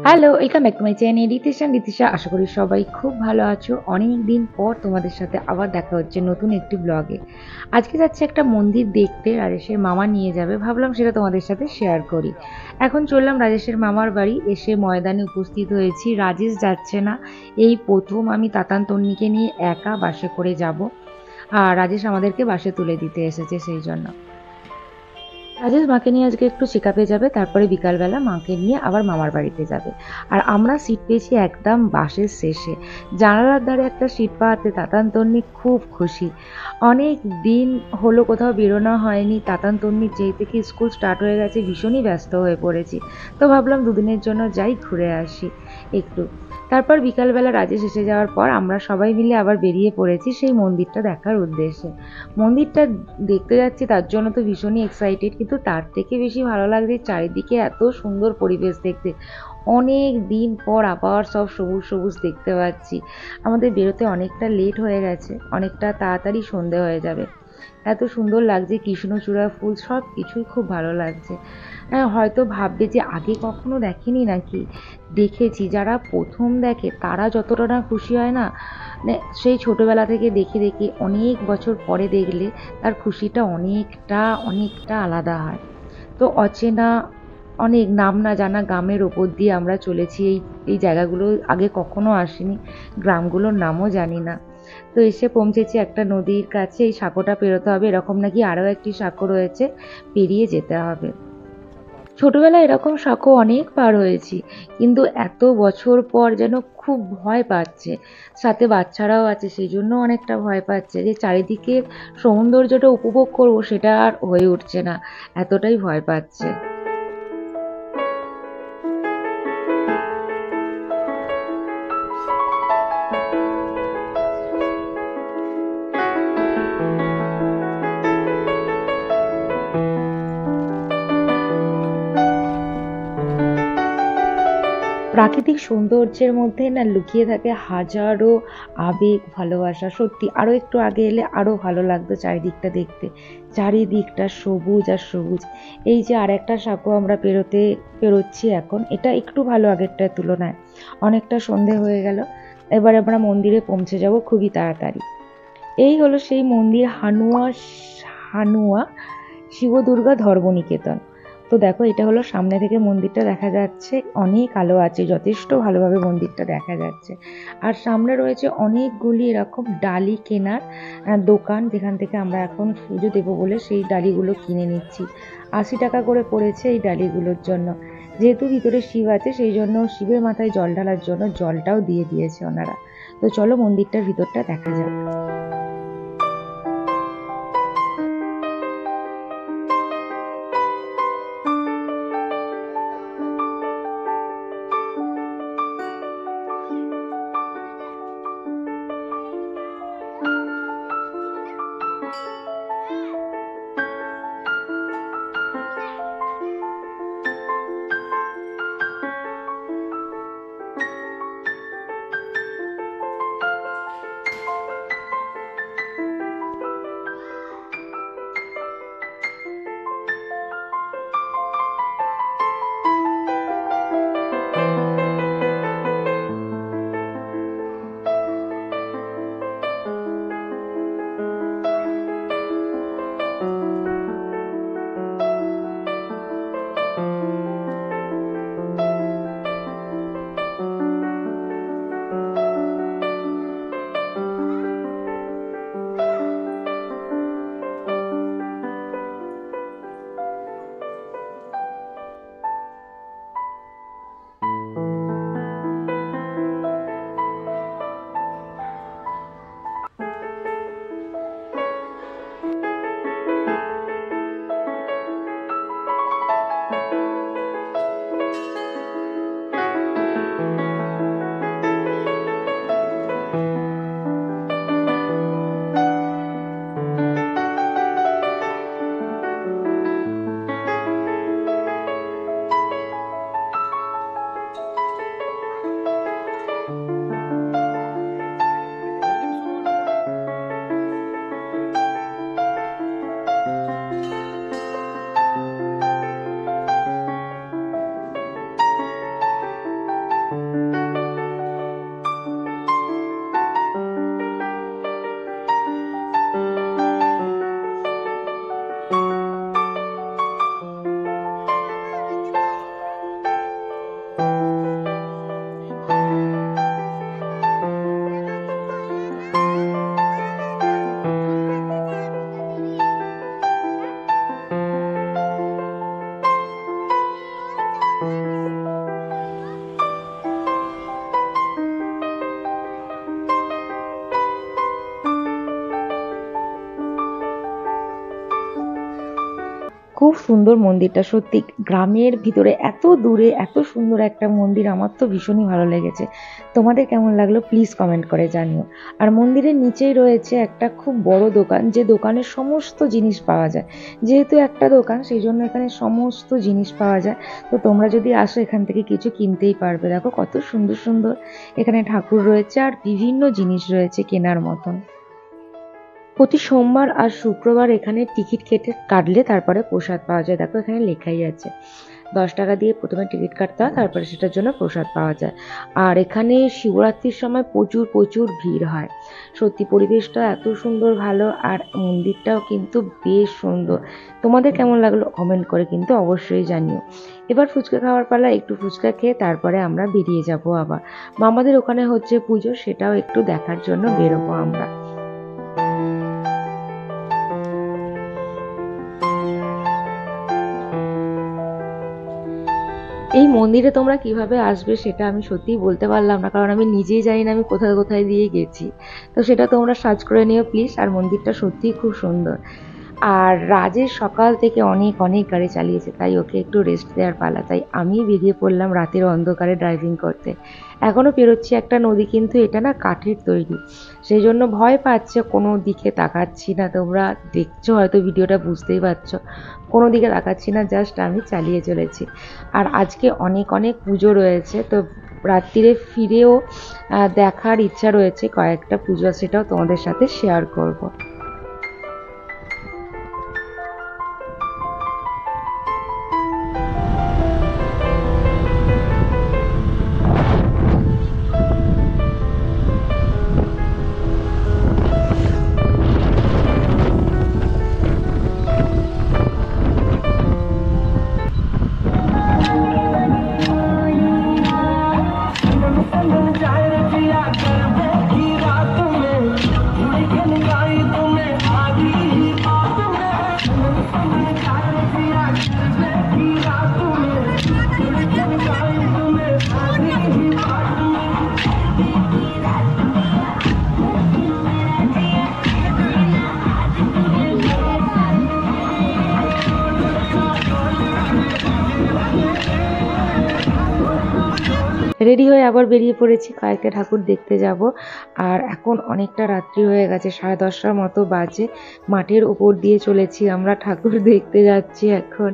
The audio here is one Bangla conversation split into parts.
Hello, welcome back to my channel Ritisha. আশা করি সবাই খুব ভালো আছো। অনেক দিন পর তোমাদের সাথে আবার দেখা হচ্ছে নতুন একটি ব্লগে। আজকে যাচ্ছে একটা মন্দির দেখতে, রাজেশের মামা নিয়ে যাবে, ভাবলাম সেটা তোমাদের সাথে শেয়ার করি। এখন চললাম রাজেশের মামার বাড়ি, এসে ময়দানে উপস্থিত হয়েছি। রাজেশ যাচ্ছে না, এই প্রথম আমি তাতান তন্নিকে নিয়ে একা বাসে করে যাব, আর রাজেশ আমাদেরকে বাসে তুলে দিতে এসেছে সেই জন্য। রাজেশ মাকে নিয়ে আজকে একটু চেক আপে যাবে, তারপরে বিকালবেলা মাকে নিয়ে আবার মামার বাড়িতে যাবে। আর আমরা সিট পেয়েছি একদম বাসের শেষে, জানালার ধারে একটা সিট পাওয়াতে তাতান তন্নি খুব খুশি। অনেক দিন হলো কোথাও বেরোনো হয়নি, তাতান তন্নির যেই থেকে স্কুল স্টার্ট হয়ে গেছে ভীষণই ব্যস্ত হয়ে পড়েছি। তো ভাবলাম দুদিনের জন্য যাই, ঘুরে আসি একটু। তারপর বিকালবেলা রাজেশ এসে যাওয়ার পর আমরা সবাই মিলে আবার বেরিয়ে পড়েছি সেই মন্দিরটা দেখার উদ্দেশ্যে। মন্দিরটা দেখতে যাচ্ছি তার জন্য তো ভীষণই এক্সাইটেড, কিন্তু তার থেকে বেশি ভালো লাগছে চারিদিকে এত সুন্দর পরিবেশ দেখতে। অনেক দিন পর আবার সব সবুজ সবুজ দেখতে পাচ্ছি। আমাদের বেরোতে অনেকটা লেট হয়ে গেছে, অনেকটা তাড়াতাড়ি সন্ধে হয়ে যাবে। এত সুন্দর লাগছে, কৃষ্ণচূড়া ফুল সব কিছুই খুব ভালো লাগছে। হ্যাঁ, হয়তো ভাববে যে আগে কখনো দেখেনি নাকি, দেখেছি। যারা প্রথম দেখে তারা যতটা না খুশি হয় না, মানে সেই ছোটবেলা থেকে দেখে দেখে অনেক বছর পরে দেখলে তার খুশিটা অনেকটা অনেকটা আলাদা হয়। তো অচেনা অনেক নাম না জানা গ্রামের ওপর দিয়ে আমরা চলেছি, এই এই জায়গাগুলো আগে কখনো আসিনি, গ্রামগুলোর নামও জানি না। তো এসে পৌঁছেছি একটা নদীর কাছে, এই সাঁকোটা পেরোতে হবে, এরকম নাকি আরও একটি সাঁকো রয়েছে, পেরিয়ে যেতে হবে। ছোটবেলায় এরকম সাঁকো অনেক পার হয়েছি, কিন্তু এত বছর পর যেন খুব ভয় পাচ্ছে। সাথে বাচ্চারাও আছে, সেই জন্য অনেকটা ভয় পাচ্ছে যে চারিদিকের সৌন্দর্যটা উপভোগ করবো সেটা আর হয়ে উঠছে না, এতটাই ভয় পাচ্ছে। প্রাকৃতিক সৌন্দর্যের মধ্যে না লুকিয়ে থাকে হাজারো আবেগ, ভালোবাসা। সত্যি আরও একটু আগে এলে আরও ভালো লাগতো চারিদিকটা দেখতে। চারিদিকটা সবুজ আর সবুজ। এই যে আর একটা সাঁকো আমরা পেরোচ্ছি এখন, এটা একটু ভালো আগেরটার তুলনায়। অনেকটা সন্ধে হয়ে গেল, এবার আমরা মন্দিরে পৌঁছে যাব খুবই তাড়াতাড়ি। এই হলো সেই মন্দির, হানুয়া শিব দুর্গা ধর্মনিকেতন। তো দেখো, এটা হলো সামনে থেকে মন্দিরটা দেখা যাচ্ছে, অনেক আলো আছে, যথেষ্ট ভালোভাবে মন্দিরটা দেখা যাচ্ছে। আর সামনে রয়েছে অনেকগুলি এরকম ডালি কেনার দোকান, যেখান থেকে আমরা এখন পুজো দেবো বলে সেই ডালিগুলো কিনে নিচ্ছি। 80 টাকা করে পড়েছে এই ডালিগুলোর জন্য। যেহেতু ভিতরে শিব আছে সেই জন্য শিবের মাথায় জল ঢালার জন্য জলটাও দিয়ে দিয়েছে ওনারা। তো চলো মন্দিরটার ভিতরটা দেখা যাক। খুব সুন্দর মন্দিরটা, সত্যি গ্রামের ভিতরে এত দূরে এত সুন্দর একটা মন্দির, আমার তো ভীষণই ভালো লেগেছে। তোমাদের কেমন লাগলো প্লিজ কমেন্ট করে জানিও। আর মন্দিরের নিচেই রয়েছে একটা খুব বড় দোকান, যে দোকানে সমস্ত জিনিস পাওয়া যায়। যেহেতু একটা দোকান সেই জন্য এখানে সমস্ত জিনিস পাওয়া যায়। তো তোমরা যদি আসো এখান থেকে কিছু কিনতেই পারবে। দেখো কত সুন্দর সুন্দর এখানে ঠাকুর রয়েছে আর বিভিন্ন জিনিস রয়েছে কেনার মতন। প্রতি সোমবার আর শুক্রবার এখানে টিকিট কাটলে তারপরে প্রসাদ পাওয়া যায়। দেখো এখানে লেখাই আছে 10 টাকা দিয়ে প্রথমে টিকিট কাটতে হয়, তারপরে সেটার জন্য প্রসাদ পাওয়া যায়। আর এখানে শিবরাত্রির সময় প্রচুর প্রচুর ভিড় হয়। সত্যি পরিবেশটা এত সুন্দর ভালো, আর মন্দিরটাও কিন্তু বেশ সুন্দর। তোমাদের কেমন লাগলো কমেন্ট করে কিন্তু অবশ্যই জানিও। এবার ফুচকা খাওয়ার পালা, একটু ফুচকা খেয়ে তারপরে আমরা বেরিয়ে যাব আবার। মামাদের ওখানে হচ্ছে পুজো, সেটাও একটু দেখার জন্য বেরোবো আমরা। এই মন্দিরে তোমরা কিভাবে আসবে সেটা আমি সত্যিই বলতে পারলাম না, কারণ আমি নিজেই জানি না আমি কোথায় কোথায় দিয়ে গেছি। তো সেটা তোমরা সার্চ করে নিও প্লিজ। আর মন্দিরটা সত্যিই খুব সুন্দর। আর রাজেশ সকাল থেকে অনেক অনেক গাড়ি চালিয়েছে, তাই ওকে একটু রেস্ট দেওয়ার পালা, তাই আমি বেরিয়ে পড়লাম রাতের অন্ধকারে ড্রাইভিং করতে। এখনো পেরোচ্ছি একটা নদী, কিন্তু এটা না কাঠের তৈরি, সেই জন্য ভয় পাচ্ছে, কোনো দিকে তাকাচ্ছি না। তোমরা দেখছো হয়তো ভিডিওটা, বুঝতেই পারছো কোনো দিকে তাকাচ্ছি না, জাস্ট আমি চালিয়ে চলেছি। আর আজকে অনেক অনেক পুজো রয়েছে, তো রাত্রিরে ফিরেও দেখার ইচ্ছা রয়েছে কয়েকটা পুজো, সেটাও তোমাদের সাথে শেয়ার করব। রেডি হয়ে আবার বেরিয়ে পড়েছি, কয়েকটা ঠাকুর দেখতে যাব। আর এখন অনেকটা রাত্রি হয়ে গেছে, 10:30টার মতো বাজে। মাঠের উপর দিয়ে চলেছি আমরা, ঠাকুর দেখতে যাচ্ছি এখন।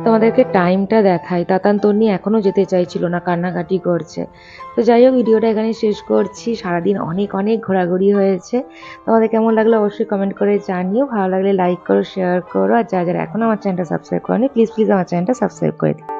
তোমাদেরকে টাইমটা দেখাই, তাতান তন্নি এখনো যেতে চাইছিল না, কান্নাকাটি করছে। তো যাই হোক, ভিডিওটা এখানে শেষ করছি। সারাদিন অনেক অনেক ঘোরাঘুরি হয়েছে। তোমাদের কেমন লাগলো অবশ্যই কমেন্ট করে জানিও। ভালো লাগলে লাইক করো, শেয়ার করো। আর যারা যারা এখনো আমার চ্যানেলটা সাবস্ক্রাইব করোনি প্লিজ প্লিজ আমার চ্যানেলটা সাবস্ক্রাইব করে দিও।